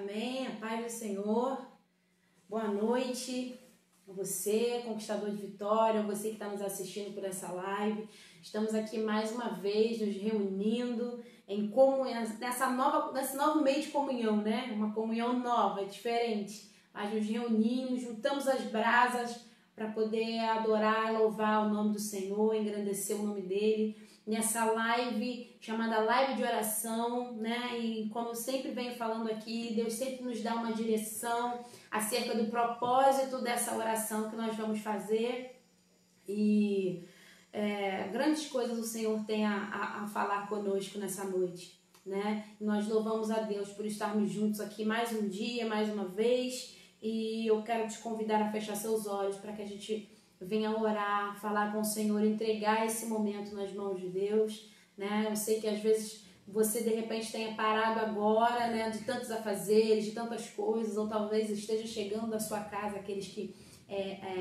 Amém, a paz do Senhor. Boa noite a você, conquistador de vitória, a você que está nos assistindo por essa live. Estamos aqui mais uma vez nos reunindo em nesse novo mês de comunhão, né? Uma comunhão nova, diferente. Mas nos reunimos, juntamos as brasas para poder adorar, louvar o nome do Senhor, engrandecer o nome dele. Nessa live chamada live de oração, né? E como eu sempre venho falando aqui, Deus sempre nos dá uma direção acerca do propósito dessa oração que nós vamos fazer. E grandes coisas o Senhor tem a falar conosco nessa noite, né? E nós louvamos a Deus por estarmos juntos aqui mais um dia, mais uma vez. E eu quero te convidar a fechar seus olhos para que a gente venha orar, falar com o Senhor, entregar esse momento nas mãos de Deus, né? Eu sei que às vezes você de repente tenha parado agora, né, de tantos afazeres, de tantas coisas, ou talvez esteja chegando da sua casa aqueles que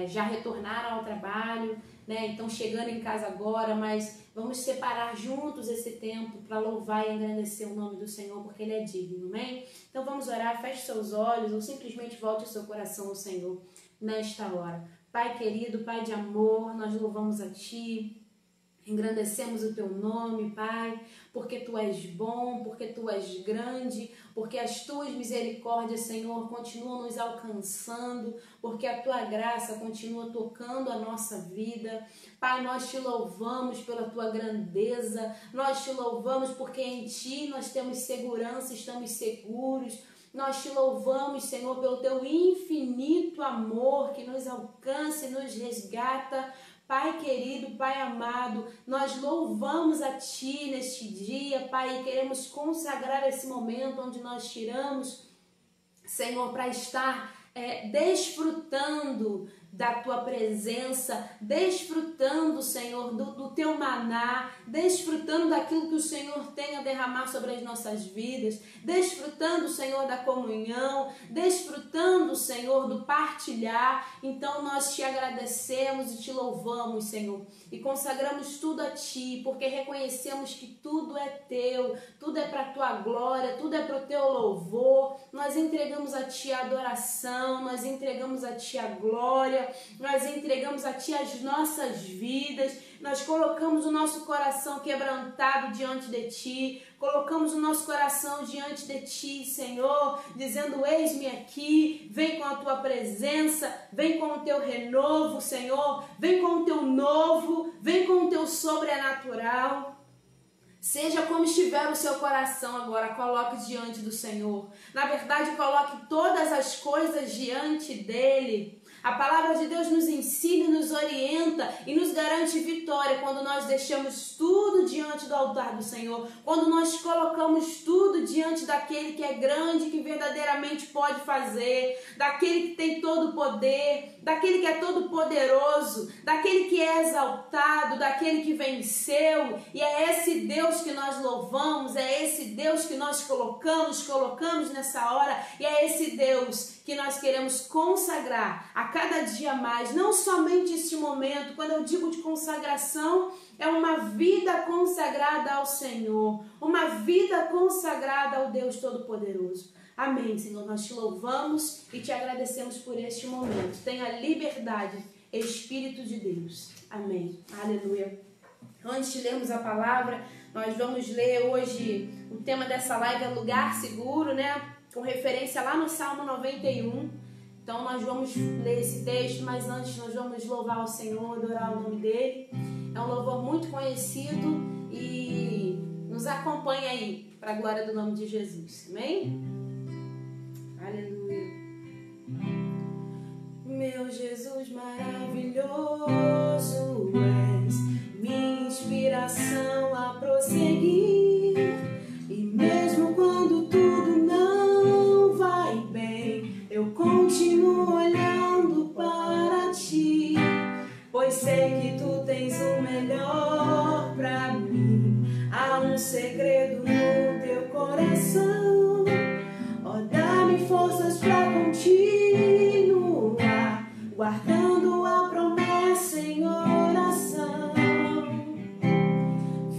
já retornaram ao trabalho, né? Então chegando em casa agora, mas vamos separar juntos esse tempo para louvar e engrandecer o nome do Senhor, porque Ele é digno, amém? Então vamos orar, feche seus olhos ou simplesmente volte o seu coração ao Senhor nesta hora. Pai querido, Pai de amor, nós louvamos a Ti, engrandecemos o Teu nome, Pai, porque Tu és bom, porque Tu és grande, porque as Tuas misericórdias, Senhor, continuam nos alcançando, porque a Tua graça continua tocando a nossa vida. Pai, nós Te louvamos pela Tua grandeza, nós Te louvamos porque em Ti nós temos segurança, estamos seguros. Nós Te louvamos, Senhor, pelo Teu infinito amor que nos alcança e nos resgata. Pai querido, Pai amado, nós louvamos a Ti neste dia, Pai, e queremos consagrar esse momento onde nós tiramos, Senhor, para estar desfrutando da Tua presença, desfrutando, Senhor, do Teu maná, desfrutando daquilo que o Senhor tem a derramar sobre as nossas vidas, desfrutando, Senhor, da comunhão, desfrutando, Senhor, do partilhar. Então nós Te agradecemos e Te louvamos, Senhor, e consagramos tudo a Ti, porque reconhecemos que tudo é Teu, tudo é para a Tua glória, tudo é para o Teu louvor. Nós entregamos a Ti a adoração, nós entregamos a Ti a glória, nós entregamos a Ti as nossas vidas, nós colocamos o nosso coração quebrantado diante de Ti, colocamos o nosso coração diante de Ti, Senhor, dizendo: eis-me aqui, vem com a Tua presença, vem com o Teu renovo, Senhor, vem com o Teu novo, vem com o Teu sobrenatural. Seja como estiver o seu coração agora, coloque diante do Senhor. Na verdade, coloque todas as coisas diante dEle. A palavra de Deus nos ensina, nos orienta e nos garante vitória quando nós deixamos tudo diante do altar do Senhor, quando nós colocamos tudo diante daquele que é grande, que verdadeiramente pode fazer, daquele que tem todo o poder, daquele que é todo poderoso, daquele que é exaltado, daquele que venceu. E é esse Deus que nós louvamos, é esse Deus que nós colocamos nessa hora, e é esse Deus que nós queremos consagrar a cada dia mais, não somente este momento. Quando eu digo de consagração, é uma vida consagrada ao Senhor, uma vida consagrada ao Deus Todo-Poderoso. Amém, Senhor, nós Te louvamos e Te agradecemos por este momento. Tenha liberdade, Espírito de Deus. Amém, aleluia. Antes de lermos a palavra, nós vamos ler hoje, o tema dessa live é lugar seguro, né? Com referência lá no Salmo 91. Então nós vamos ler esse texto, mas antes nós vamos louvar o Senhor, adorar o nome dEle. É um louvor muito conhecido e nos acompanha aí, para a glória do nome de Jesus. Amém? Aleluia. Meu Jesus maravilhoso és, minha inspiração a prosseguir, e mesmo quando tudo não vai bem, eu continuo olhando para Ti, pois sei que Tu tens o melhor para mim. Há um segredo no Teu coração, ó, dá-me forças para continuar, guardando a promessa em oração.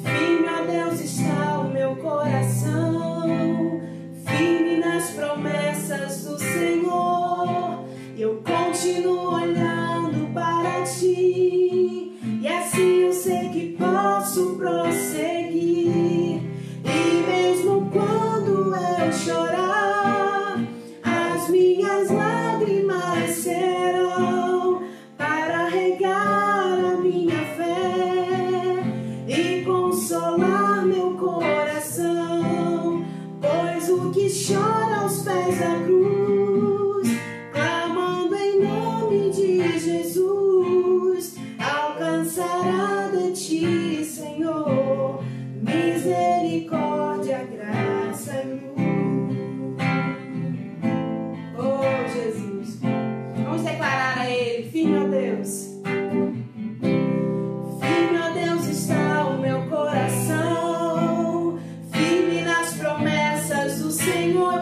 Firme a Deus está o meu coração, firme nas promessas promessas do Senhor. Eu continuo olhando para ti, e assim eu sei que posso prosseguir. E mesmo quando eu chorar, as minhas lágrimas serão para regar a minha fé e consolar meu coração. Pois o que chora aos pés da cruz, clamando em nome de Jesus, alcançará de ti, Senhor, misericórdia, graça e luz. Oh, Jesus, vamos declarar a Ele: firme, ó Deus. Firme, ó Deus, está o meu coração, firme nas promessas do Senhor.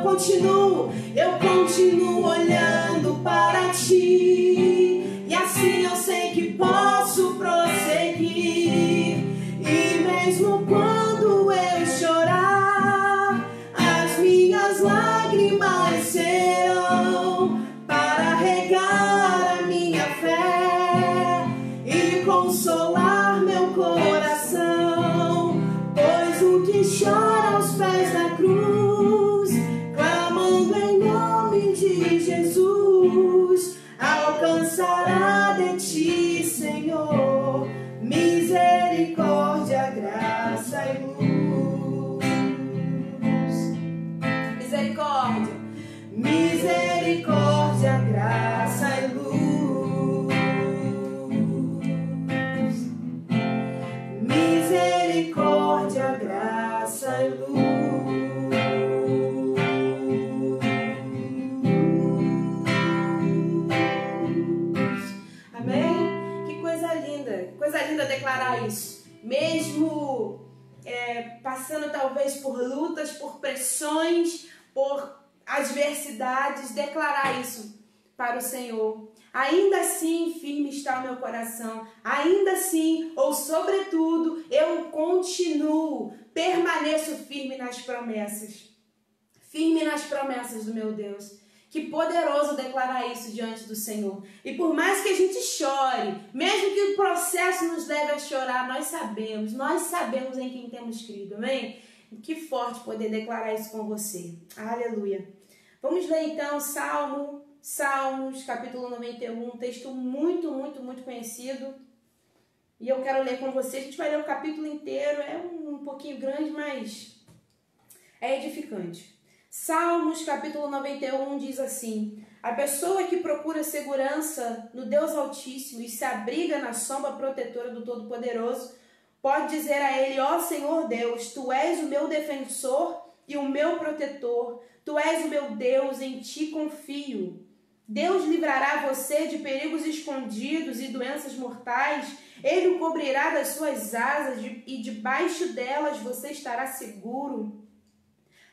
Eu continuo olhando para ti, e assim eu sei que posso prosseguir. E mesmo quando eu chorar, as minhas lágrimas serão para regar a minha fé e consolar meu coração. Pois o que chora aos pés da cruz, clamando em nome de Jesus, alcançará de ti, Senhor, misericórdia, graça e luz. Misericórdia, misericórdia, graça e luz. Misericórdia, graça e luz. Amém? Que coisa linda declarar isso. Mesmo passando talvez por lutas, por pressões, por adversidades, declarar isso para o Senhor. Ainda assim, firme está o meu coração. Ainda assim, ou sobretudo, eu continuo, permaneço firme nas promessas. Firme nas promessas do meu Deus. Que poderoso declarar isso diante do Senhor. E por mais que a gente chore, mesmo que o processo nos leve a chorar, nós sabemos em quem temos crido, amém? Que forte poder declarar isso com você. Aleluia. Vamos ler então Salmos, capítulo 91, um texto muito, muito, muito conhecido. E eu quero ler com você. A gente vai ler o capítulo inteiro, é um pouquinho grande, mas é edificante. Salmos, capítulo 91, diz assim: a pessoa que procura segurança no Deus Altíssimo e se abriga na sombra protetora do Todo-Poderoso, pode dizer a Ele: ó Senhor Deus, Tu és o meu defensor e o meu protetor, Tu és o meu Deus, em Ti confio. Deus livrará você de perigos escondidos e doenças mortais, Ele o cobrirá das suas asas e debaixo delas você estará seguro.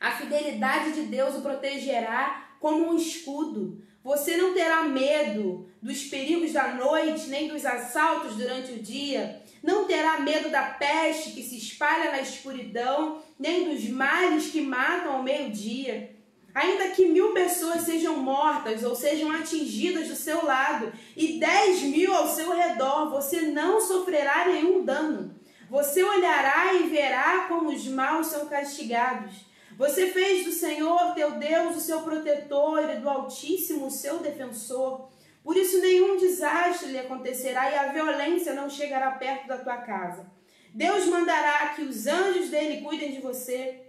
A fidelidade de Deus o protegerá como um escudo. Você não terá medo dos perigos da noite, nem dos assaltos durante o dia. Não terá medo da peste que se espalha na escuridão, nem dos males que matam ao meio-dia. Ainda que 1000 pessoas sejam mortas ou sejam atingidas do seu lado e 10.000 ao seu redor, você não sofrerá nenhum dano. Você olhará e verá como os maus são castigados. Você fez do Senhor, teu Deus, o seu protetor e do Altíssimo o seu defensor. Por isso nenhum desastre lhe acontecerá e a violência não chegará perto da tua casa. Deus mandará que os anjos dele cuidem de você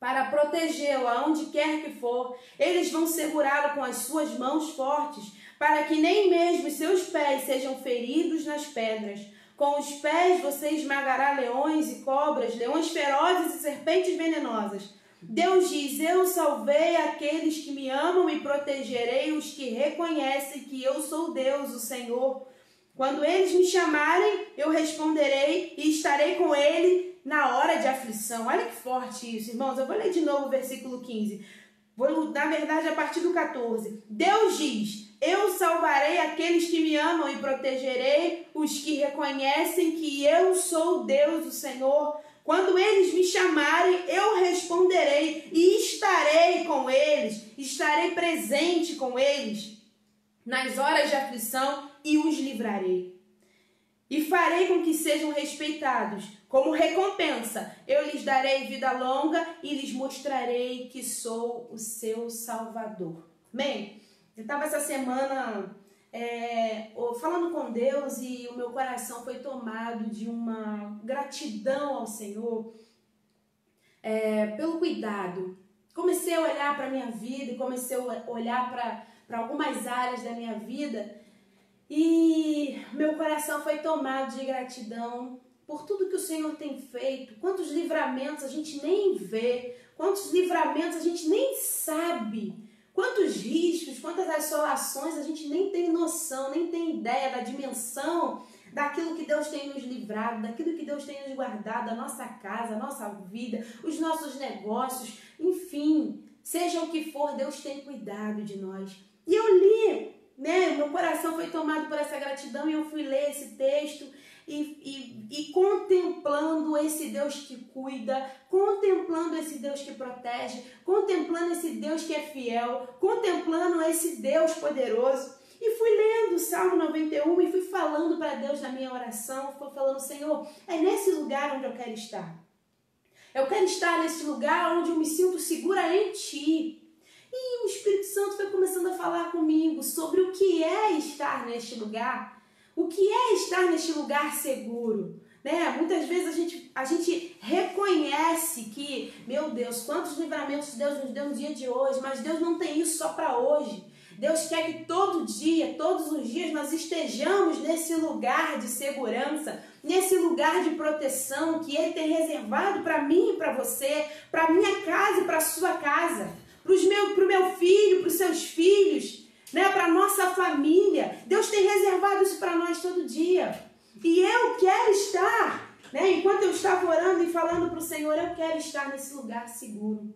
para protegê-lo aonde quer que for. Eles vão segurá-lo com as suas mãos fortes, para que nem mesmo os seus pés sejam feridos nas pedras. Com os pés você esmagará leões e cobras, leões ferozes e serpentes venenosas. Deus diz: eu salvei aqueles que me amam e protegerei os que reconhecem que eu sou Deus, o Senhor. Quando eles me chamarem, eu responderei e estarei com ele na hora de aflição. Olha que forte isso, irmãos. Eu vou ler de novo o versículo 15. Na verdade, a partir do 14. Deus diz: eu salvarei aqueles que me amam e protegerei os que reconhecem que eu sou Deus, o Senhor. Quando eles me chamarem, eu responderei e estarei com eles. estarei presente com eles nas horas de aflição e os livrarei. E farei com que sejam respeitados. Como recompensa, eu lhes darei vida longa e lhes mostrarei que sou o seu Salvador. Amém? Eu estava essa semana falando com Deus e o meu coração foi tomado de uma gratidão ao Senhor pelo cuidado. Comecei a olhar para a minha vida e comecei a olhar para algumas áreas da minha vida e meu coração foi tomado de gratidão por tudo que o Senhor tem feito. Quantos livramentos a gente nem vê, quantos livramentos a gente nem sabe, quantos riscos, quantas assolações a gente nem tem noção, nem tem ideia da dimensão daquilo que Deus tem nos livrado, daquilo que Deus tem nos guardado, a nossa casa, a nossa vida, os nossos negócios, enfim, seja o que for, Deus tem cuidado de nós. E eu li, meu coração foi tomado por essa gratidão e eu fui ler esse texto e contemplando esse Deus que cuida, contemplando esse Deus que protege, contemplando esse Deus que é fiel, contemplando esse Deus poderoso. E fui lendo o Salmo 91 e fui falando para Deus na minha oração, fui falando, Senhor, é nesse lugar onde eu quero estar. Eu quero estar nesse lugar onde eu me sinto segura em Ti. E o Espírito Santo foi começando a falar comigo sobre o que é estar neste lugar, o que é estar neste lugar seguro. Muitas vezes a gente reconhece que, meu Deus, quantos livramentos Deus nos deu no dia de hoje, mas Deus não tem isso só para hoje. Deus quer que todo dia, todos os dias, nós estejamos nesse lugar de segurança, nesse lugar de proteção que Ele tem reservado para mim e para você, para minha casa e para a sua casa, para o meu filho, para os seus filhos, para a nossa família. Deus tem reservado isso para nós todo dia. E eu quero estar, enquanto eu estava orando e falando para o Senhor, eu quero estar nesse lugar seguro.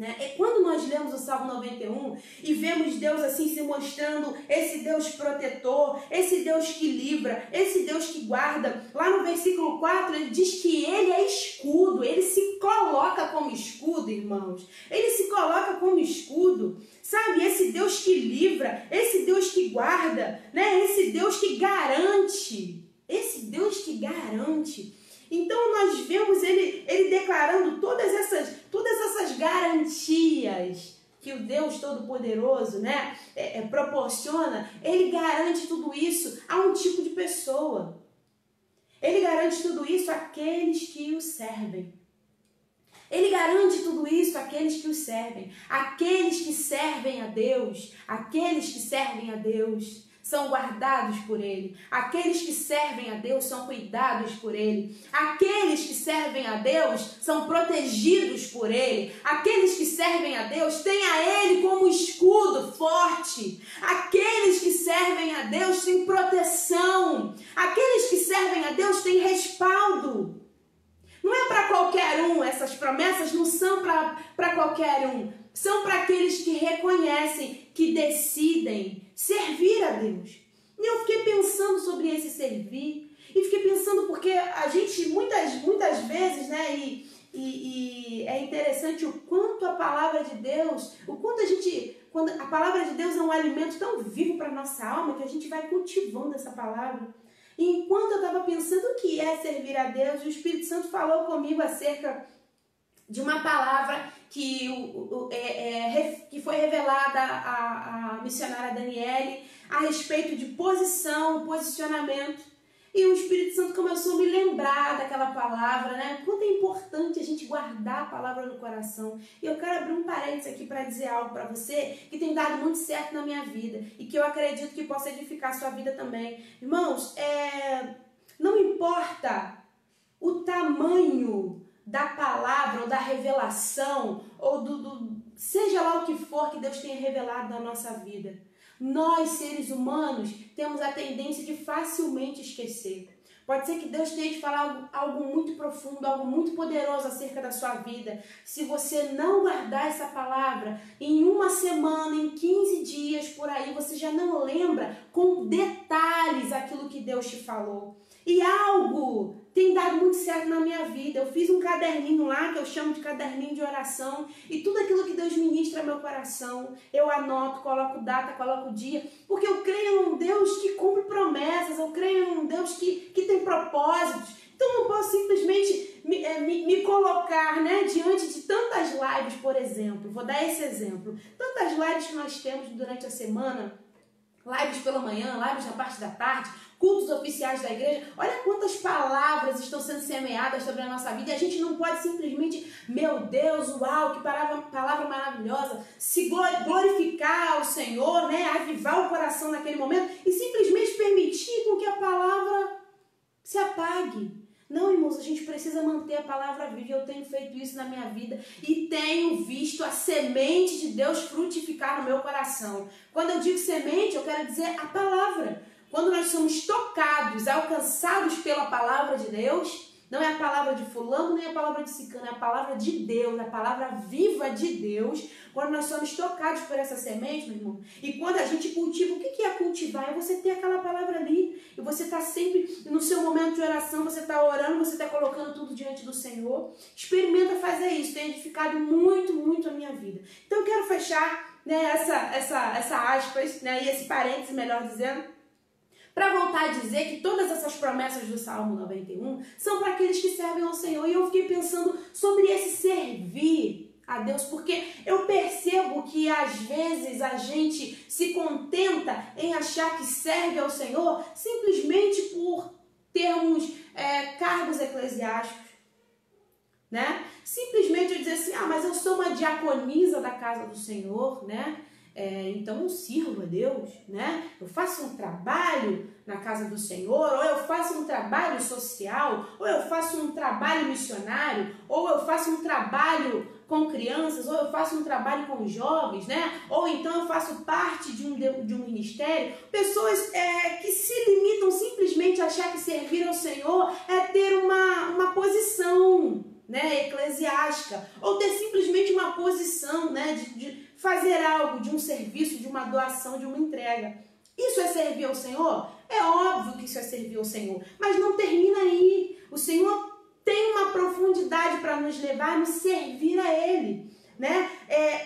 E quando nós lemos o Salmo 91 e vemos Deus assim se mostrando esse Deus protetor, esse Deus que livra, esse Deus que guarda, lá no versículo 4 ele diz que Ele é escudo, Ele se coloca como escudo, irmãos. Ele se coloca como escudo, sabe? Esse Deus que livra, esse Deus que guarda, esse Deus que garante, esse Deus que garante. Então nós vemos ele declarando todas essas garantias que o Deus Todo-Poderoso proporciona. Ele garante tudo isso a um tipo de pessoa. Ele garante tudo isso àqueles que o servem. Ele garante tudo isso àqueles que o servem. Aqueles que servem a Deus, são guardados por Ele. Aqueles que servem a Deus são cuidados por Ele. Aqueles que servem a Deus são protegidos por Ele. Aqueles que servem a Deus têm a Ele como escudo forte. Aqueles que servem a Deus têm proteção. Aqueles que servem a Deus têm respaldo. Não é para qualquer um, essas promessas não são para qualquer um. São para aqueles que reconhecem, que decidem servir a Deus. E eu fiquei pensando sobre esse servir. E fiquei pensando porque a gente muitas vezes, e é interessante o quanto a palavra de Deus, quando a palavra de Deus é um alimento tão vivo para a nossa alma, que a gente vai cultivando essa palavra. E enquanto eu estava pensando o que é servir a Deus, o Espírito Santo falou comigo acerca de uma palavra que foi revelada à missionária Daniele a respeito de posicionamento. E o Espírito Santo começou a me lembrar daquela palavra, quanto é importante a gente guardar a palavra no coração. E eu quero abrir um parênteses aqui para dizer algo para você que tem dado muito certo na minha vida e que eu acredito que possa edificar a sua vida também. Irmãos, não importa o tamanho da palavra ou da revelação ou seja lá o que for que Deus tenha revelado na nossa vida. Nós, seres humanos, temos a tendência de facilmente esquecer. Pode ser que Deus tenha te falado algo muito profundo, algo muito poderoso acerca da sua vida. Se você não guardar essa palavra, em uma semana, em 15 dias, por aí, você já não lembra com detalhes aquilo que Deus te falou. E algo tem dado muito certo na minha vida. Eu fiz um caderninho lá, que eu chamo de caderninho de oração, e tudo aquilo que Deus ministra para meu coração, eu anoto, coloco data, coloco dia, porque eu creio num Deus que cumpre promessas, eu creio num Deus que tem propósitos. Então eu não posso simplesmente me colocar, né, diante de tantas lives, por exemplo. Vou dar esse exemplo. Tantas lives que nós temos durante a semana, lives pela manhã, lives na parte da tarde, cultos oficiais da igreja. Olha quantas palavras estão sendo semeadas sobre a nossa vida e a gente não pode simplesmente, meu Deus, uau, que palavra maravilhosa, se glorificar ao Senhor, né, avivar o coração naquele momento e simplesmente permitir com que a palavra se apague. Não, irmãos, a gente precisa manter a palavra viva. Eu tenho feito isso na minha vida e tenho visto a semente de Deus frutificar no meu coração. Quando eu digo semente, eu quero dizer a palavra. Quando nós somos tocados, alcançados pela palavra de Deus, não é a palavra de fulano, nem a palavra de ciclano, é a palavra de Deus, a palavra viva de Deus. Quando nós somos tocados por essa semente, meu irmão, e quando a gente cultiva, o que é cultivar? É você ter aquela palavra ali, e você está sempre no seu momento de oração, você está orando, você está colocando tudo diante do Senhor. Experimenta fazer isso, tem edificado muito, muito a minha vida. Então eu quero fechar, né, essa aspas, né, e esse parênteses, melhor dizendo, para voltar a dizer que todas essas promessas do Salmo 91 são para aqueles que servem ao Senhor. E eu fiquei pensando sobre esse servir a Deus, porque eu percebo que às vezes a gente se contenta em achar que serve ao Senhor simplesmente por termos cargos eclesiásticos, né? Simplesmente eu dizer assim, mas eu sou uma diaconisa da casa do Senhor, né? Então eu sirvo a Deus, né? Eu faço um trabalho na casa do Senhor, ou eu faço um trabalho social, ou eu faço um trabalho missionário, ou eu faço um trabalho com crianças, ou eu faço um trabalho com jovens, né? Ou então eu faço parte de um ministério. Pessoas que se limitam simplesmente a achar que servir ao Senhor é ter uma posição, né, eclesiástica, ou ter simplesmente uma posição, né, de fazer algo, de um serviço, de uma doação, de uma entrega. Isso é servir ao Senhor? É óbvio que isso é servir ao Senhor, mas não termina aí. O Senhor tem uma profundidade para nos levar a nos servir a Ele, né?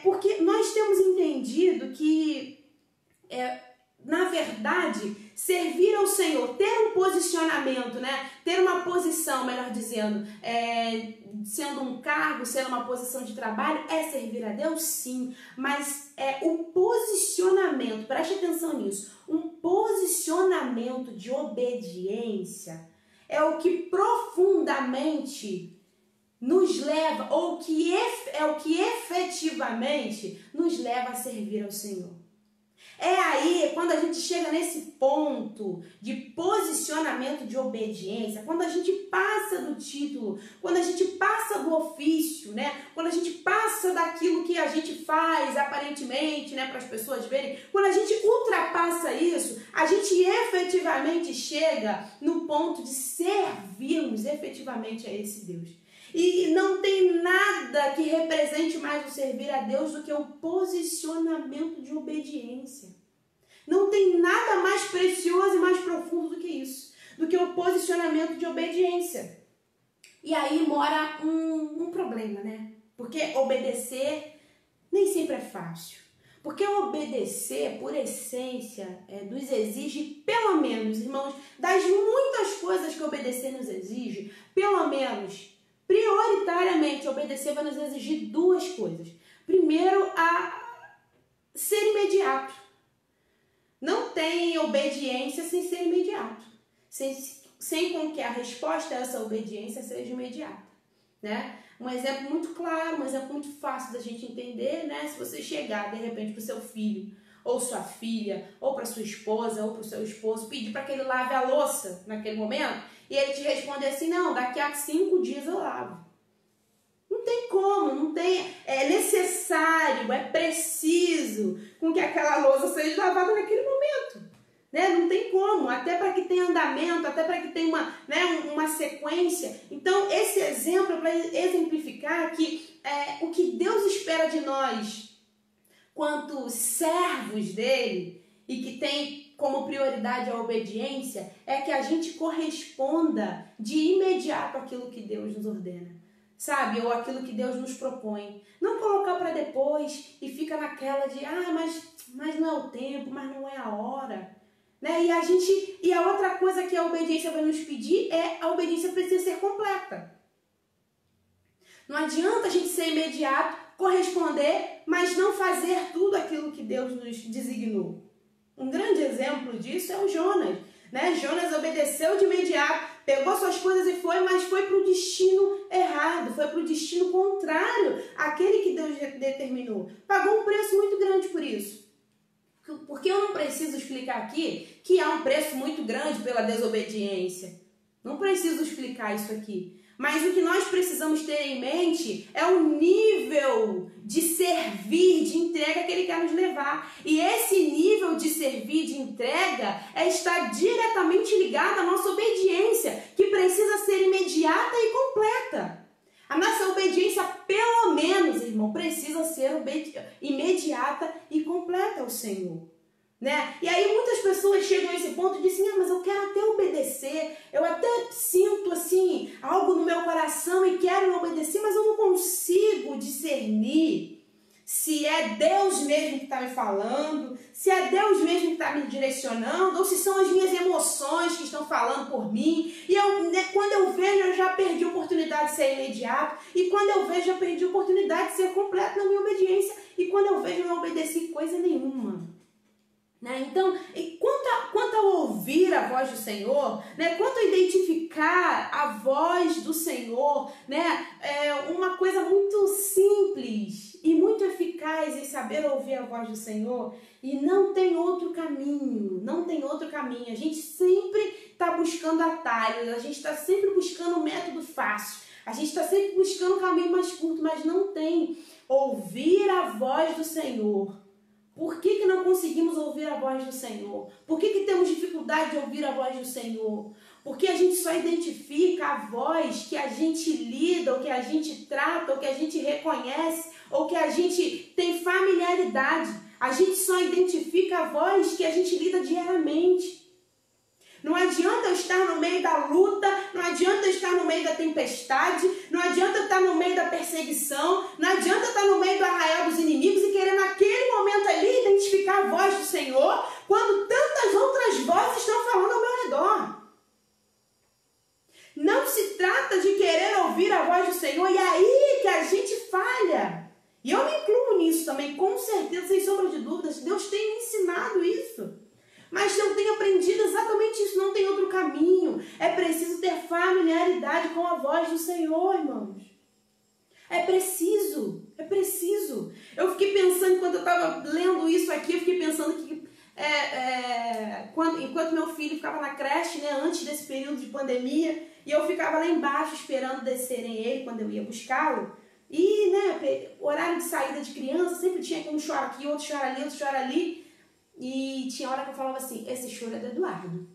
Porque nós temos entendido que, na verdade, servir ao Senhor, ter um posicionamento, né? Ter uma posição, melhor dizendo, sendo um cargo, sendo uma posição de trabalho, é servir a Deus? Sim, mas o posicionamento, preste atenção nisso, um posicionamento de obediência é o que profundamente nos leva, ou é o que efetivamente nos leva a servir ao Senhor. É aí, quando a gente chega nesse ponto de posicionamento de obediência, quando a gente passa do título, quando a gente passa do ofício, né? Quando a gente passa daquilo que a gente faz aparentemente, né, para as pessoas verem, quando a gente ultrapassa isso, a gente efetivamente chega no ponto de servirmos efetivamente a esse Deus. E não tem nada que represente mais o servir a Deus do que o posicionamento de obediência. Não tem nada mais precioso e mais profundo do que isso, do que o posicionamento de obediência. E aí mora um problema, né? Porque obedecer nem sempre é fácil. Porque obedecer, por essência, nos exige, pelo menos, irmãos, das muitas coisas que obedecer nos exige, pelo menos, prioritariamente, obedecer vai nos exigir duas coisas. Primeiro, a ser imediato. Não tem obediência sem ser imediato. Sem com que a resposta a essa obediência seja imediata, né? Um exemplo muito claro, um exemplo muito fácil da gente entender, né? Se você chegar, de repente, para o seu filho, ou sua filha, ou para sua esposa, ou para o seu esposo, pedir para que ele lave a louça naquele momento, e ele te responder assim, não, daqui a 5 dias eu lavo. Não tem como, não tem, é necessário, é preciso com que aquela louça seja lavada naquele momento, né? Não tem como, até para que tenha andamento, até para que tenha uma sequência. Então, esse exemplo é para exemplificar que o que Deus espera de nós, quanto servos dele, e que tem como prioridade a obediência, é que a gente corresponda de imediato àquilo que Deus nos ordena, sabe? Ou aquilo que Deus nos propõe. Não colocar para depois e fica fica naquela de, mas não é o tempo, mas não é a hora. Né? E a outra coisa que a obediência vai nos pedir é a obediência precisa ser completa. Não adianta a gente ser imediato, corresponder, mas não fazer tudo aquilo que Deus nos designou. Um grande exemplo disso é o Jonas. Né? Jonas obedeceu de imediato, pegou suas coisas e foi, mas foi para o destino errado, foi para o destino contrário àquele que Deus determinou. Pagou um preço muito grande por isso. Porque eu não preciso explicar aqui que há um preço muito grande pela desobediência. Não preciso explicar isso aqui. Mas o que nós precisamos ter em mente é o nível de servir, de entrega que Ele quer nos levar. E esse nível de servir, de entrega, está diretamente ligado à nossa obediência, que precisa ser imediata e completa. A nossa obediência, pelo menos, irmão, precisa ser imediata e completa ao Senhor. Né? E aí muitas pessoas chegam a esse ponto e dizem, mas eu quero até obedecer, eu até sinto assim algo no meu coração e quero obedecer, mas eu não consigo discernir se é Deus mesmo que está me falando, se é Deus mesmo que está me direcionando, ou se são as minhas emoções que estão falando por mim. E quando eu vejo, eu já perdi a oportunidade de ser imediato, e quando eu vejo, eu perdi a oportunidade de ser completo na minha obediência, e quando eu vejo, eu não obedeci coisa nenhuma. Né? Então, quanto a ouvir a voz do Senhor, né? Quanto a identificar a voz do Senhor, né? É uma coisa muito simples e muito eficaz em saber ouvir a voz do Senhor, e não tem outro caminho, não tem outro caminho. A gente sempre está buscando atalhos, a gente está sempre buscando um método fácil, a gente está sempre buscando um caminho mais curto, mas não tem. Ouvir a voz do Senhor. Por que não conseguimos ouvir a voz do Senhor? Por que temos dificuldade de ouvir a voz do Senhor? Porque a gente só identifica a voz que a gente lida, ou que a gente trata, ou que a gente reconhece, ou que a gente tem familiaridade. A gente só identifica a voz que a gente lida diariamente. Não adianta eu estar no meio da luta, não adianta eu estar no meio da tempestade, não adianta eu estar no meio da perseguição, não adianta eu estar no meio do arraial dos inimigos e querer naquele momento ali identificar a voz do Senhor, quando tantas outras vozes estão falando ao meu redor. Não se trata de querer ouvir a voz do Senhor, e é aí que a gente falha. E eu me incluo nisso também, com certeza, sem sombra de dúvidas. Deus tem me ensinado isso. Mas eu tenho aprendido exatamente isso, não tem outro caminho. É preciso ter familiaridade com a voz do Senhor, irmãos. É preciso, é preciso. Eu fiquei pensando, enquanto eu estava lendo isso aqui, eu fiquei pensando que enquanto meu filho ficava na creche, né, antes desse período de pandemia, e eu ficava lá embaixo esperando descerem ele quando eu ia buscá-lo, e né, horário de saída de criança, sempre tinha um choro aqui, outro choro ali, outro choro ali. E tinha hora que eu falava assim, esse choro é do Eduardo,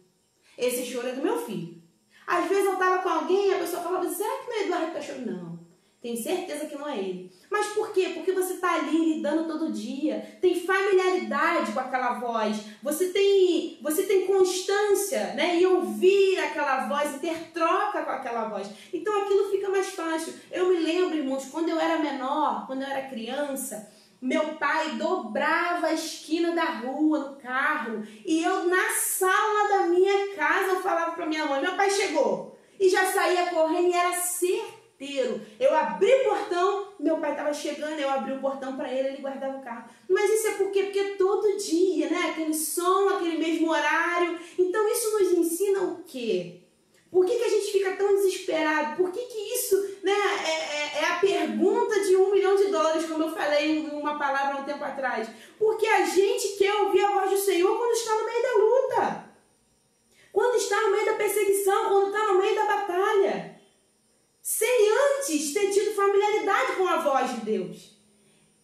esse choro é do meu filho. Às vezes eu estava com alguém e a pessoa falava, será que não é Eduardo que está chorando? Não, tenho certeza que não é ele. Mas por quê? Porque você está ali lidando todo dia, tem familiaridade com aquela voz, você tem constância, né, em ouvir aquela voz e ter troca com aquela voz. Então aquilo fica mais fácil. Eu me lembro, irmãos, quando eu era menor, quando eu era criança, meu pai dobrava a esquina da rua no carro e eu na sala da minha casa eu falava para minha mãe, meu pai chegou, e já saía correndo e era certeiro. Eu abri o portão, meu pai estava chegando, eu abri o portão para ele, ele guardava o carro. Mas isso é por quê? Porque todo dia, né, aquele som, aquele mesmo horário. Então isso nos ensina o quê? Por que a gente fica tão desesperado? Por que isso, né, é a pergunta de $1 milhão, como eu falei em uma palavra há um tempo atrás? Porque a gente quer ouvir a voz do Senhor quando está no meio da luta, quando está no meio da perseguição, quando está no meio da batalha, sem antes ter tido familiaridade com a voz de Deus.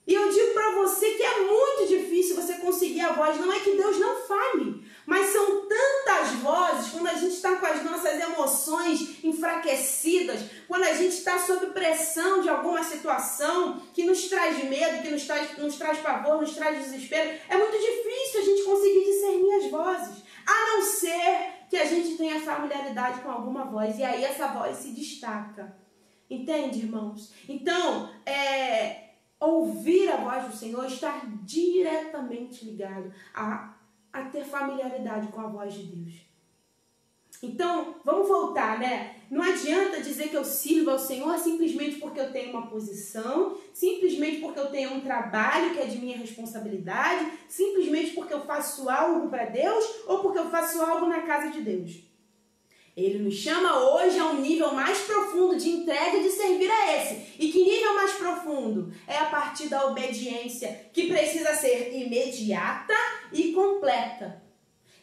E eu digo para você que é muito difícil você conseguir a voz. Não é que Deus não fale, mas são tantas vozes quando a gente está com as nossas emoções enfraquecidas, quando a gente está sob pressão de alguma situação que nos traz medo, que nos traz pavor, nos traz desespero. É muito difícil a gente conseguir discernir as vozes, a não ser que a gente tenha familiaridade com alguma voz, e aí essa voz se destaca. Entende, irmãos? Então, Ouvir a voz do Senhor, estar diretamente ligado a ter familiaridade com a voz de Deus. Então, vamos voltar, né? Não adianta dizer que eu sirvo ao Senhor simplesmente porque eu tenho uma posição, simplesmente porque eu tenho um trabalho que é de minha responsabilidade, simplesmente porque eu faço algo para Deus ou porque eu faço algo na casa de Deus. Ele nos chama hoje a um nível mais profundo de entrega e de servir a esse. E que nível mais profundo? É a partir da obediência, que precisa ser imediata e completa.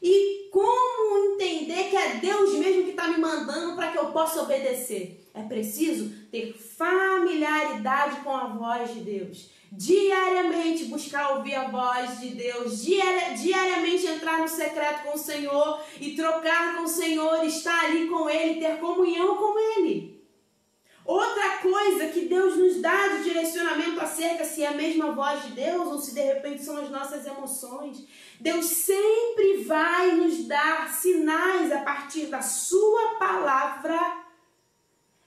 E como entender que é Deus mesmo que está me mandando para que eu possa obedecer? É preciso ter familiaridade com a voz de Deus. Diariamente buscar ouvir a voz de Deus, diariamente entrar no secreto com o Senhor e trocar com o Senhor, estar ali com Ele, ter comunhão com Ele. Outra coisa que Deus nos dá de direcionamento acerca se é a mesma voz de Deus ou se de repente são as nossas emoções. Deus sempre vai nos dar sinais a partir da sua palavra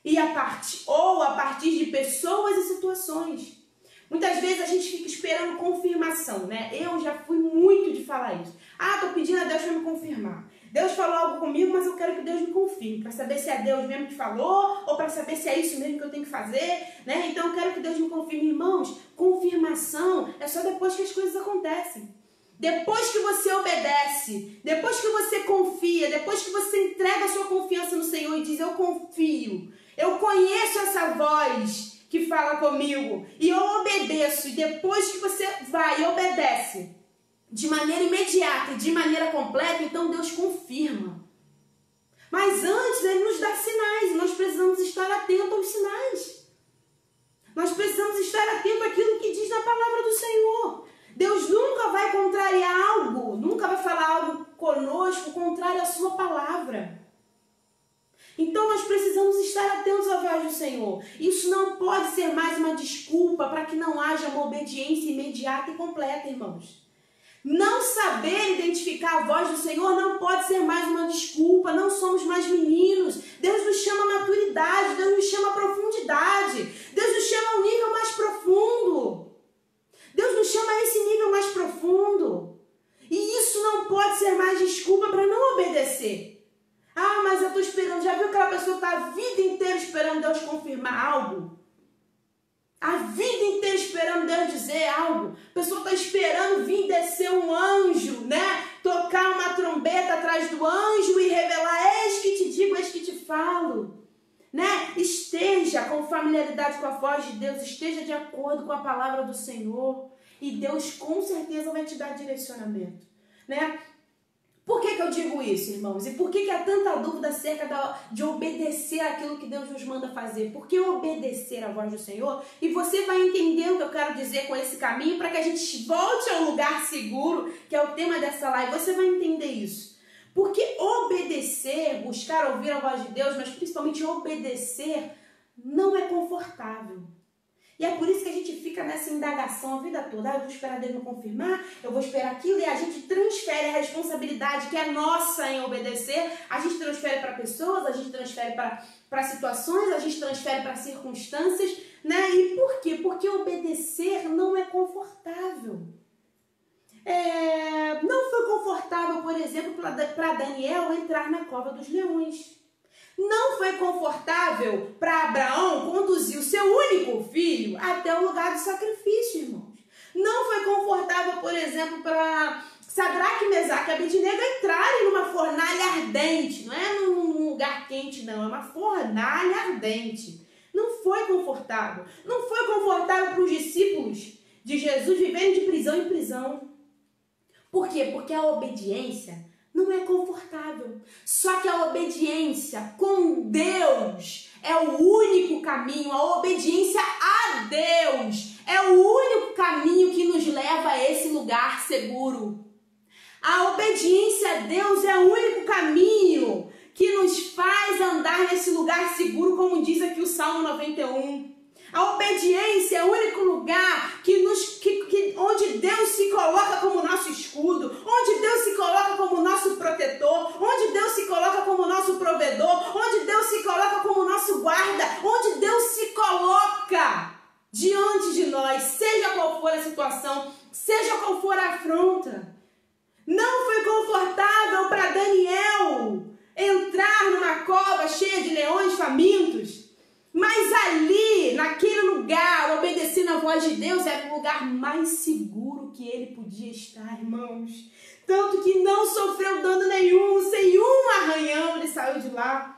e a partir de pessoas e situações. Muitas vezes a gente fica esperando confirmação, né? Eu já fui muito de falar isso. Tô pedindo a Deus para me confirmar. Deus falou algo comigo, mas eu quero que Deus me confirme, para saber se é Deus mesmo que falou, ou para saber se é isso mesmo que eu tenho que fazer, né? Então eu quero que Deus me confirme. Irmãos, confirmação é só depois que as coisas acontecem. Depois que você obedece, depois que você confia, depois que você entrega a sua confiança no Senhor e diz, eu confio, eu conheço essa voz que fala comigo e eu obedeço, e depois que você vai e obedece de maneira imediata e de maneira completa, então Deus confirma. Mas antes Ele nos dá sinais e nós precisamos estar atentos aos sinais. Nós precisamos estar atentos àquilo que diz na palavra do Senhor. Deus nunca vai contrariar algo, nunca vai falar algo conosco contrário à sua palavra. Então nós precisamos estar atentos à voz do Senhor. Isso não pode ser mais uma desculpa para que não haja uma obediência imediata e completa, irmãos. Não saber identificar a voz do Senhor não pode ser mais uma desculpa. Não somos mais meninos. Deus nos chama a maturidade, Deus nos chama a profundidade, Deus nos chama a um nível mais profundo. Deus nos chama a esse nível mais profundo. E isso não pode ser mais desculpa para não obedecer. Mas eu estou esperando. Já viu aquela pessoa que está a vida inteira esperando Deus confirmar algo? A vida inteira esperando Deus dizer algo. A pessoa está esperando vir descer um anjo, né? Tocar uma trombeta atrás do anjo e revelar, eis que te digo, eis que te falo. Né? Esteja com familiaridade com a voz de Deus, esteja de acordo com a palavra do Senhor. E Deus com certeza vai te dar direcionamento. Né? Por que eu digo isso, irmãos? E por que há tanta dúvida acerca de obedecer aquilo que Deus nos manda fazer? Por que obedecer a voz do Senhor? E você vai entender o que eu quero dizer com esse caminho para que a gente volte ao lugar seguro, que é o tema dessa live. Você vai entender isso. Porque obedecer, buscar ouvir a voz de Deus, mas principalmente obedecer, não é confortável. E é por isso que a gente fica nessa indagação a vida toda. Eu vou esperar Deus me confirmar, eu vou esperar aquilo, e a gente transfere a responsabilidade que é nossa em obedecer, a gente transfere para pessoas, a gente transfere para situações, a gente transfere para circunstâncias, né? E por quê? Porque obedecer não é confortável. Não foi confortável, por exemplo, para Daniel entrar na cova dos leões. Não foi confortável para Abraão conduzir o seu único filho até o lugar do sacrifício, irmãos. Não foi confortável, por exemplo, para Sadraque, Mesaque e Abednego entrarem numa fornalha ardente. Não é num lugar quente, não. É uma fornalha ardente. Não foi confortável. Não foi confortável para os discípulos de Jesus viverem de prisão em prisão. Por quê? Porque a obediência não é confortável. Só que a obediência com Deus é o único caminho. A obediência a Deus é o único caminho que nos leva a esse lugar seguro. A obediência a Deus é o único caminho que nos faz andar nesse lugar seguro, como diz aqui o Salmo 91. A obediência é o único lugar onde Deus se coloca como nosso escudo, onde Deus se coloca como nosso protetor, onde Deus se coloca como nosso provedor, onde Deus se coloca como nosso guarda, onde Deus se coloca diante de nós, seja qual for a afronta. Não foi confortável para Daniel entrar numa cova cheia de leões famintos, mas ali, naquele lugar, obedecendo a voz de Deus, era o lugar mais seguro que ele podia estar, irmãos. Tanto que não sofreu dano nenhum, sem um arranhão, ele saiu de lá.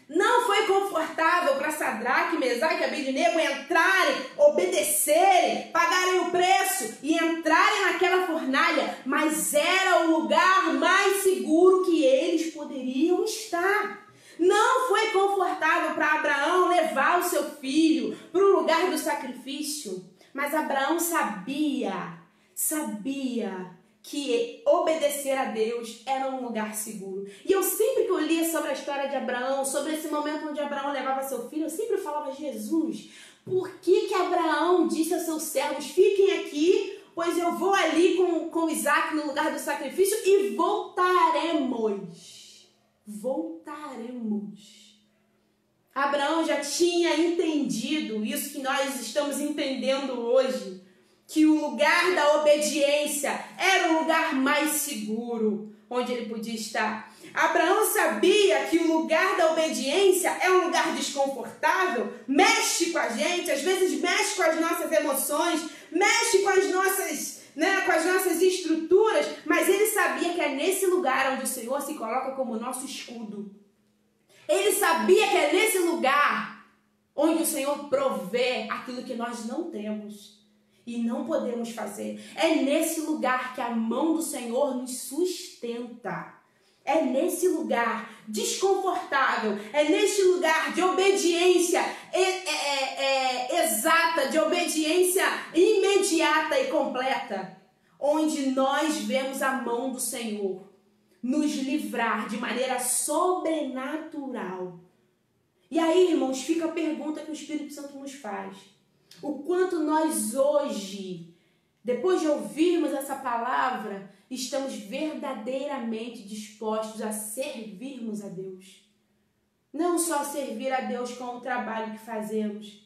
Não foi confortável para Sadraque, Mesaque e Abednego entrarem, obedecerem, pagarem o preço e entrarem naquela fornalha, mas era o lugar mais seguro que eles poderiam estar. Não foi confortável para Abraão levar o seu filho para o lugar do sacrifício, mas Abraão sabia que obedecer a Deus era um lugar seguro. E eu sempre que eu lia sobre a história de Abraão, sobre esse momento onde Abraão levava seu filho, eu sempre falava, Jesus, por que Abraão disse aos seus servos, fiquem aqui, pois eu vou ali com Isaac no lugar do sacrifício e voltaremos. Abraão já tinha entendido isso que nós estamos entendendo hoje, que o lugar da obediência era o lugar mais seguro onde ele podia estar. Abraão sabia que o lugar da obediência é um lugar desconfortável, mexe com a gente, às vezes mexe com as nossas emoções, mexe com as nossas estruturas, mas ele sabia que é nesse lugar onde o Senhor se coloca como nosso escudo. Ele sabia que é nesse lugar onde o Senhor provê aquilo que nós não temos e não podemos fazer. É nesse lugar que a mão do Senhor nos sustenta. É nesse lugar desconfortável, é nesse lugar de obediência exata, de obediência imediata e completa, onde nós vemos a mão do Senhor nos livrar de maneira sobrenatural. E aí, irmãos, fica a pergunta que o Espírito Santo nos faz. O quanto nós hoje, depois de ouvirmos essa palavra, estamos verdadeiramente dispostos a servirmos a Deus. Não só servir a Deus com o trabalho que fazemos,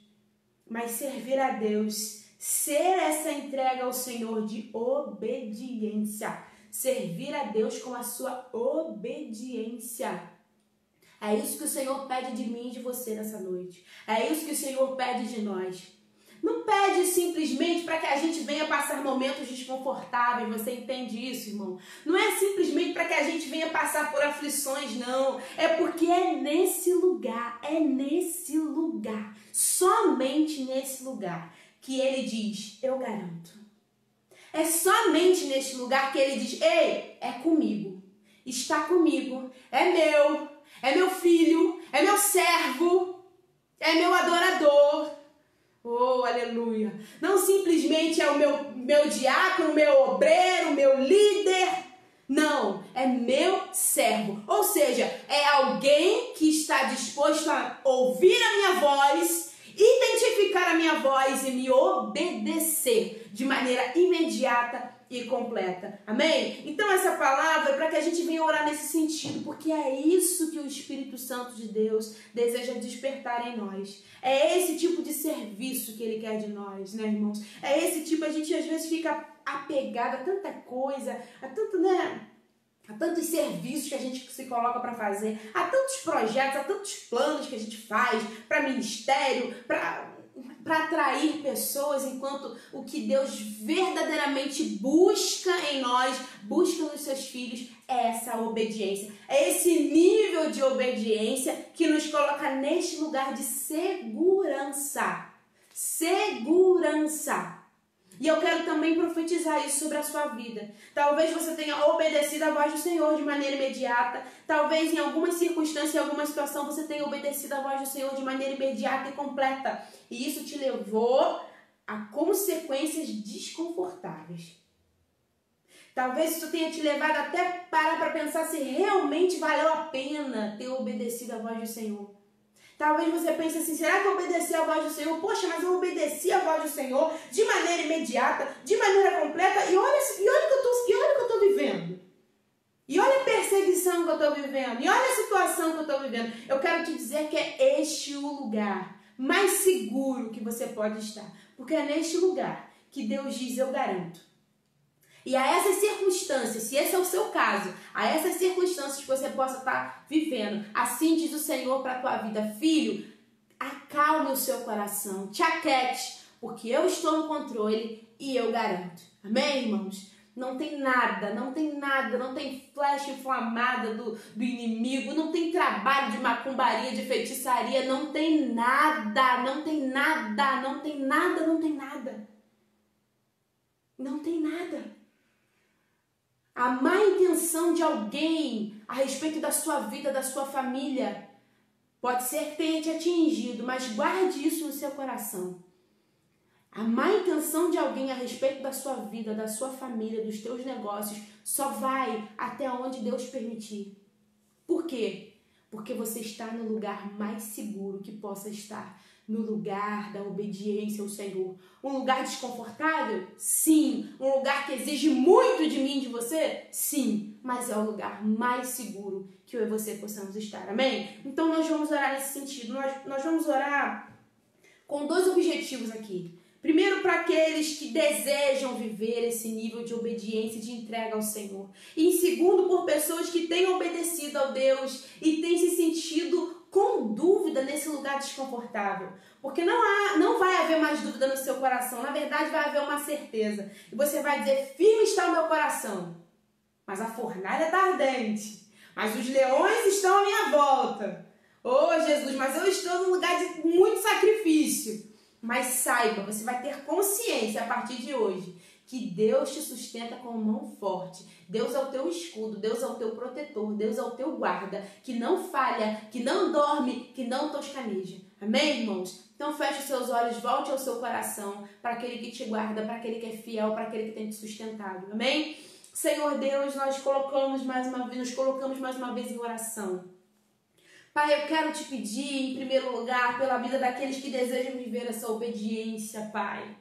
mas servir a Deus, ser essa entrega ao Senhor de obediência. Servir a Deus com a sua obediência. É isso que o Senhor pede de mim e de você nessa noite. É isso que o Senhor pede de nós. Não pede simplesmente para que a gente venha passar momentos desconfortáveis, você entende isso, irmão? Não é simplesmente para que a gente venha passar por aflições, não. É porque é nesse lugar, somente nesse lugar, que ele diz, eu garanto. É somente neste lugar que ele diz, ei, é comigo, está comigo, é meu filho, é meu servo, é meu adorador. Oh, aleluia. Não simplesmente é o meu diácono, meu obreiro, meu líder. Não, é meu servo. Ou seja, é alguém que está disposto a ouvir a minha voz, identificar a minha voz e me obedecer de maneira imediata e completa. Amém? Então essa palavra é para que a gente venha orar nesse sentido, porque é isso que o Espírito Santo de Deus deseja despertar em nós. É esse tipo de serviço que ele quer de nós, né, irmãos? É esse tipo, a gente às vezes fica apegado a tanta coisa, a tantos serviços que a gente se coloca para fazer, há tantos projetos, há tantos planos que a gente faz para ministério, para atrair pessoas, enquanto o que Deus verdadeiramente busca em nós, busca nos seus filhos, é essa obediência. É esse nível de obediência que nos coloca neste lugar de segurança. Segurança. E eu quero também profetizar isso sobre a sua vida. Talvez você tenha obedecido a voz do Senhor de maneira imediata. Talvez em alguma circunstância, em alguma situação, você tenha obedecido a voz do Senhor de maneira imediata e completa. E isso te levou a consequências desconfortáveis. Talvez isso tenha te levado até parar para pensar se realmente valeu a pena ter obedecido a voz do Senhor. Talvez você pense assim, será que eu obedeci a voz do Senhor? Poxa, mas eu obedeci a voz do Senhor de maneira imediata, de maneira completa, e olha o que eu estou vivendo. E olha a perseguição que eu estou vivendo, e olha a situação que eu estou vivendo. Eu quero te dizer que é este o lugar mais seguro que você pode estar. Porque é neste lugar que Deus diz, eu garanto. E a essas circunstâncias, se esse é o seu caso, a essas circunstâncias que você possa estar vivendo, assim diz o Senhor para a tua vida: filho, acalme o seu coração, te aquete, porque eu estou no controle e eu garanto. Amém, irmãos? Não tem nada, não tem flecha inflamada do inimigo, não tem trabalho de macumbaria, de feitiçaria, não tem nada. A má intenção de alguém a respeito da sua vida, da sua família, pode ser que tenha te atingido, mas guarde isso no seu coração. A má intenção de alguém a respeito da sua vida, da sua família, dos teus negócios, só vai até onde Deus permitir. Por quê? Porque você está no lugar mais seguro que possa estar, no lugar da obediência ao Senhor. Um lugar desconfortável? Sim. Um lugar que exige muito de mim e de você? Sim. Mas é o lugar mais seguro que eu e você possamos estar. Amém? Então nós vamos orar nesse sentido. Nós vamos orar com 2 objetivos aqui. Primeiro, para aqueles que desejam viver esse nível de obediência e de entrega ao Senhor. E em segundo, por pessoas que têm obedecido ao Deus e têm se sentido com dúvida nesse lugar desconfortável. Porque não vai haver mais dúvida no seu coração. Na verdade, vai haver uma certeza. E você vai dizer: firme está o meu coração, mas a fornalha está ardente. Mas os leões estão à minha volta. Oh, Jesus, mas eu estou num lugar de muito sacrifício. Mas saiba, você vai ter consciência a partir de hoje que Deus te sustenta com mão forte. Deus é o teu escudo, Deus é o teu protetor, Deus é o teu guarda, que não falha, que não dorme, que não toscaneja. Amém, irmãos? Então feche os seus olhos, volte ao seu coração, para aquele que te guarda, para aquele que é fiel, para aquele que tem te sustentado. Amém? Senhor Deus, nós colocamos mais uma vez em oração. Pai, eu quero te pedir, em primeiro lugar, pela vida daqueles que desejam viver essa obediência, Pai.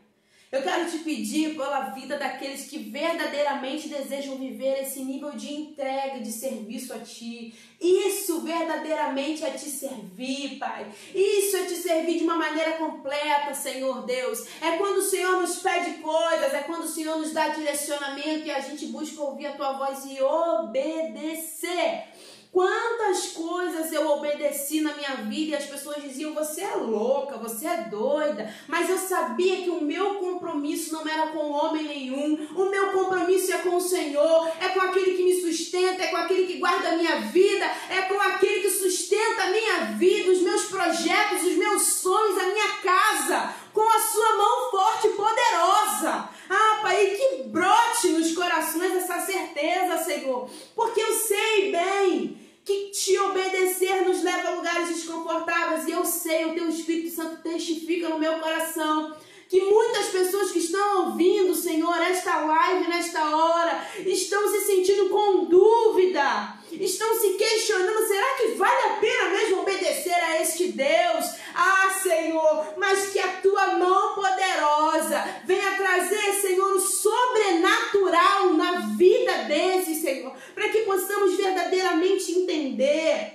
Eu quero te pedir pela vida daqueles que verdadeiramente desejam viver esse nível de entrega, de serviço a Ti. Isso verdadeiramente é te servir, Pai. Isso é te servir de uma maneira completa, Senhor Deus. É quando o Senhor nos pede coisas, é quando o Senhor nos dá direcionamento e a gente busca ouvir a Tua voz e obedecer. Quantas coisas eu obedeci na minha vida e as pessoas diziam: você é louca, você é doida. Mas eu sabia que o meu compromisso não era com homem nenhum. O meu compromisso é com o Senhor, é com aquele que me sustenta, é com aquele que guarda a minha vida, é com aquele que sustenta a minha vida, os meus projetos, os meus sonhos, a minha casa, com a sua mão forte e poderosa. Ah, Pai, que brote nos corações essa certeza, Senhor, porque eu sei bem que te obedecer nos leva a lugares desconfortáveis, e eu sei, o Teu Espírito Santo testifica no meu coração que muitas pessoas que estão ouvindo, Senhor, esta live, nesta hora, estão se sentindo com dúvida, estão se questionando: será que vale a pena mesmo obedecer a este Deus? Ah, Senhor, mas que a Tua mão poderosa venha trazer, Senhor, o sobrenatural na vida desses, Senhor, para que possamos verdadeiramente entender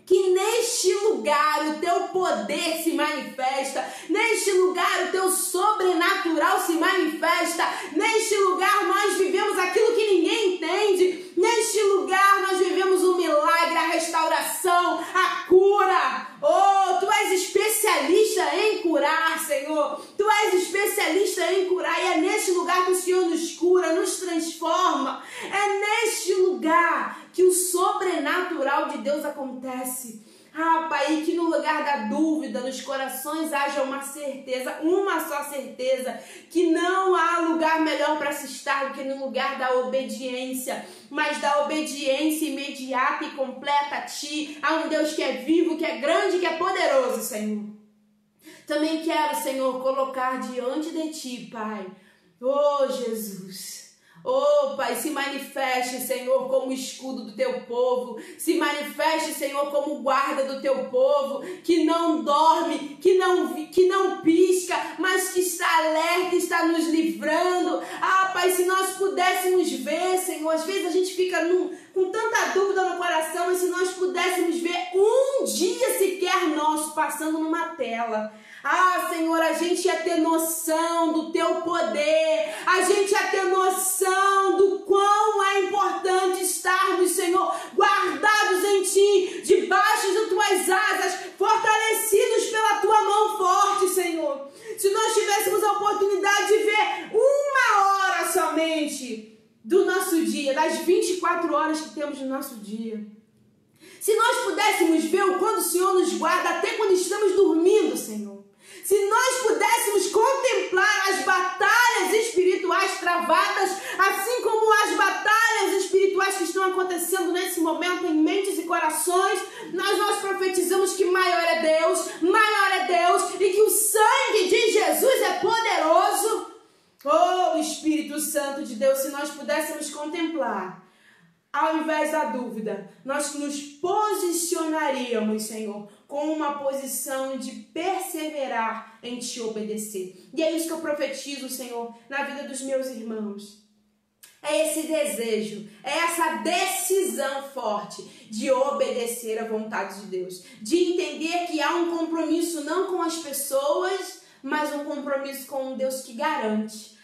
que neste lugar o Teu poder se manifesta, neste lugar o Teu sobrenatural se manifesta, neste lugar nós vivemos aquilo que ninguém entende, neste lugar nós vivemos o milagre, a restauração, a cura. Oh, Tu és especialista em curar, Senhor, Tu és especialista em curar, e é neste lugar que o Senhor nos cura, nos transforma, é neste lugar que o sobrenatural de Deus acontece. Ah, Pai, que no lugar da dúvida, nos corações haja uma certeza, uma só certeza, que não há lugar melhor para se estar do que no lugar da obediência, mas da obediência imediata e completa a Ti, a um Deus que é vivo, que é grande, que é poderoso, Senhor. Também quero, Senhor, colocar diante de Ti, Pai, oh Jesus, oh, Pai, se manifeste, Senhor, como escudo do Teu povo. Se manifeste, Senhor, como guarda do Teu povo, que não dorme, que não pisca, mas que está alerta, está nos livrando. Ah, Pai, se nós pudéssemos ver, Senhor, às vezes a gente fica com tanta dúvida no coração, mas se nós pudéssemos ver um dia sequer nosso passando numa tela, ah, Senhor, a gente ia ter noção do Teu poder, a gente ia ter noção somente do nosso dia, das 24 horas que temos no nosso dia. Se nós pudéssemos ver o quanto o Senhor nos guarda até quando estamos dormindo, Senhor. Se nós pudéssemos contemplar as batalhas espirituais travadas, assim como as batalhas espirituais que estão acontecendo nesse momento em mentes e corações, nós profetizamos que maior é Deus, e que o sangue de Jesus é poderoso. Oh, Espírito Santo de Deus, se nós pudéssemos contemplar, ao invés da dúvida, nós nos posicionaríamos, Senhor, com uma posição de perseverar em Te obedecer. E é isso que eu profetizo, Senhor, na vida dos meus irmãos. É esse desejo, é essa decisão forte de obedecer à vontade de Deus. De entender que há um compromisso não com as pessoas, mas um compromisso com um Deus que garante.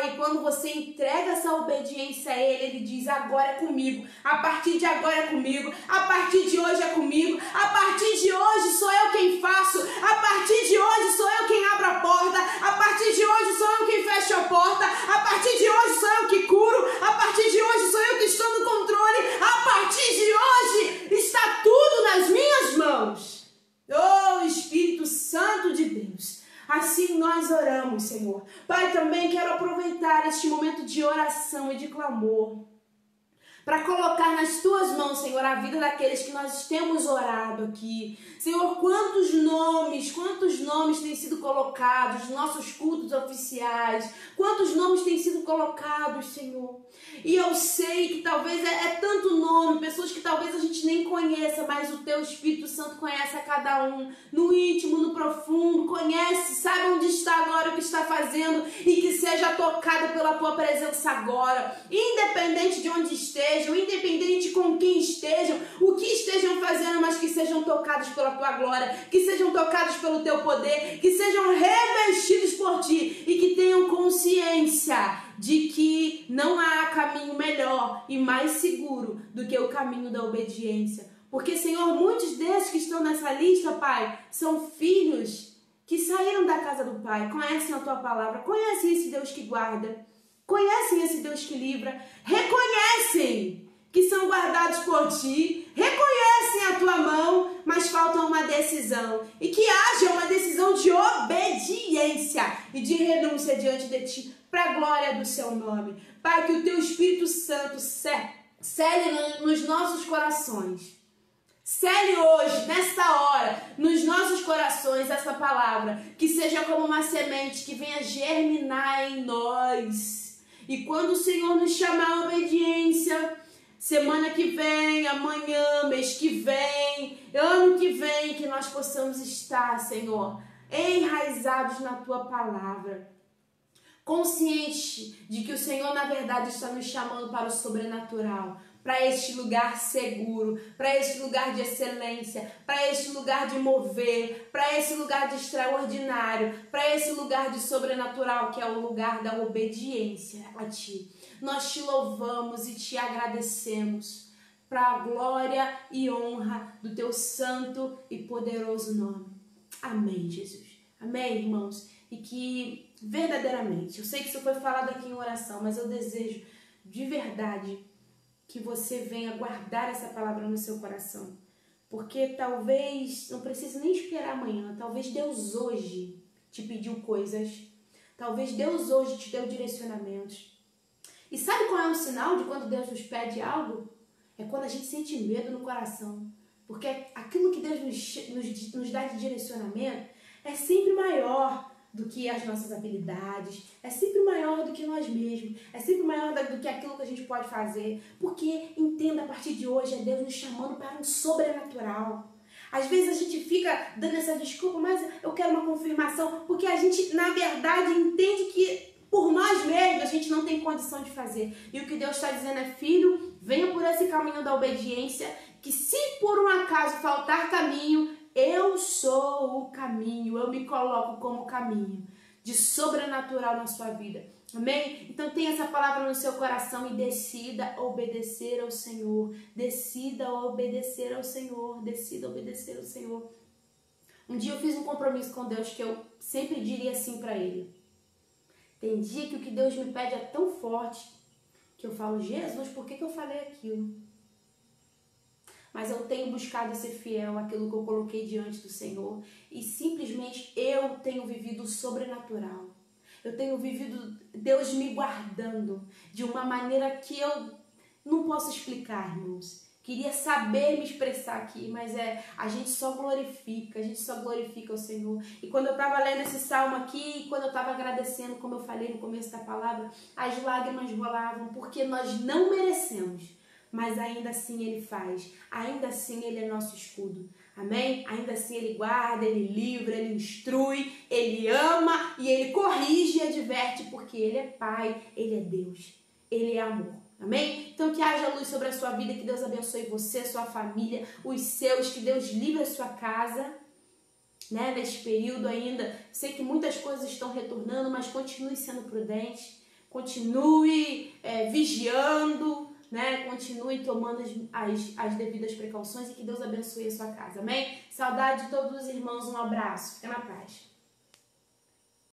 E quando você entrega essa obediência a Ele, Ele diz, agora é comigo, a partir de agora é comigo, a partir de hoje é comigo, a partir de hoje sou eu quem faço, a partir de hoje sou eu quem abro a porta, a partir de hoje sou eu quem fecho a porta, a partir de hoje sou eu que curo, a partir de hoje sou eu que estou no controle, a partir de hoje está tudo nas minhas mãos. Oh, Espírito Santo de Deus. Assim nós oramos, Senhor. Pai, também quero aproveitar este momento de oração e de clamor para colocar nas Tuas mãos, Senhor, a vida daqueles que nós temos orado aqui. Senhor, quantos nomes têm sido colocados nos nossos cultos oficiais, quantos nomes têm sido colocados, Senhor. E eu sei que talvez é tanto nome, pessoas que talvez a gente nem conheça, mas o Teu Espírito Santo conhece a cada um, no íntimo, no profundo, conhece, sabe onde está agora, o que está fazendo, e que seja tocado pela Tua presença agora, independente de onde esteja, independente com quem estejam, o que estejam fazendo, mas que sejam tocados pela Tua glória, que sejam tocados pelo Teu poder, que sejam revestidos por Ti e que tenham consciência de que não há caminho melhor e mais seguro do que o caminho da obediência. Porque, Senhor, muitos desses que estão nessa lista, Pai, são filhos que saíram da casa do Pai, conhecem a Tua palavra, conhecem esse Deus que guarda, conhecem esse Deus que livra, reconhecem que são guardados por Ti, reconhecem a Tua mão, mas falta uma decisão. E que haja uma decisão de obediência e de renúncia diante de Ti, para a glória do Seu nome. Pai, que o Teu Espírito Santo cele nos nossos corações. Cele hoje, nesta hora, nos nossos corações essa palavra, que seja como uma semente que venha germinar em nós. E quando o Senhor nos chamar à obediência, semana que vem, amanhã, mês que vem, ano que vem, que nós possamos estar, Senhor, enraizados na Tua palavra, consciente de que o Senhor, na verdade, está nos chamando para o sobrenatural, para este lugar seguro, para este lugar de excelência, para este lugar de mover, para esse lugar de extraordinário, para esse lugar de sobrenatural, que é o lugar da obediência a Ti. Nós Te louvamos e Te agradecemos para a glória e honra do Teu santo e poderoso nome. Amém, Jesus. Amém, irmãos? E que verdadeiramente, eu sei que isso foi falado aqui em oração, mas eu desejo de verdade que você venha guardar essa palavra no seu coração. Porque talvez não precise nem esperar amanhã. Talvez Deus hoje te pediu coisas. Talvez Deus hoje te deu direcionamentos. E sabe qual é um sinal de quando Deus nos pede algo? É quando a gente sente medo no coração. Porque aquilo que Deus nos dá de direcionamento é sempre maior do que as nossas habilidades, é sempre maior do que nós mesmos, é sempre maior do que aquilo que a gente pode fazer, porque, entenda, a partir de hoje é Deus nos chamando para um sobrenatural. Às vezes a gente fica dando essa desculpa, mas eu quero uma confirmação, porque a gente, na verdade, entende que por nós mesmos a gente não tem condição de fazer. E o que Deus está dizendo é, filho, venha por esse caminho da obediência, que se por um acaso faltar caminho, eu sou o caminho, eu me coloco como caminho de sobrenatural na sua vida. Amém? Então tenha essa palavra no seu coração e decida obedecer ao Senhor. Decida obedecer ao Senhor. Decida obedecer ao Senhor. Um dia eu fiz um compromisso com Deus que eu sempre diria assim para Ele. Tem dia que o que Deus me pede é tão forte que eu falo, Jesus, por que eu falei aquilo? Mas eu tenho buscado ser fiel àquilo que eu coloquei diante do Senhor e simplesmente eu tenho vivido o sobrenatural. Eu tenho vivido Deus me guardando de uma maneira que eu não posso explicar, irmãos. Queria saber me expressar aqui, mas a gente só glorifica o Senhor. E quando eu estava lendo esse salmo aqui, quando eu estava agradecendo, como eu falei no começo da palavra, as lágrimas rolavam, porque nós não merecemos, mas ainda assim Ele faz, ainda assim Ele é nosso escudo. Amém? Ainda assim Ele guarda, Ele livra, Ele instrui, Ele ama e Ele corrige e adverte, porque Ele é Pai, Ele é Deus, Ele é amor. Amém? Então que haja luz sobre a sua vida, que Deus abençoe você, sua família, os seus, que Deus livre a sua casa, né? Neste período ainda, sei que muitas coisas estão retornando, mas continue sendo prudente, continue vigiando, né? Continue tomando as devidas precauções e que Deus abençoe a sua casa. Amém? Saudade de todos os irmãos, um abraço, fica na paz.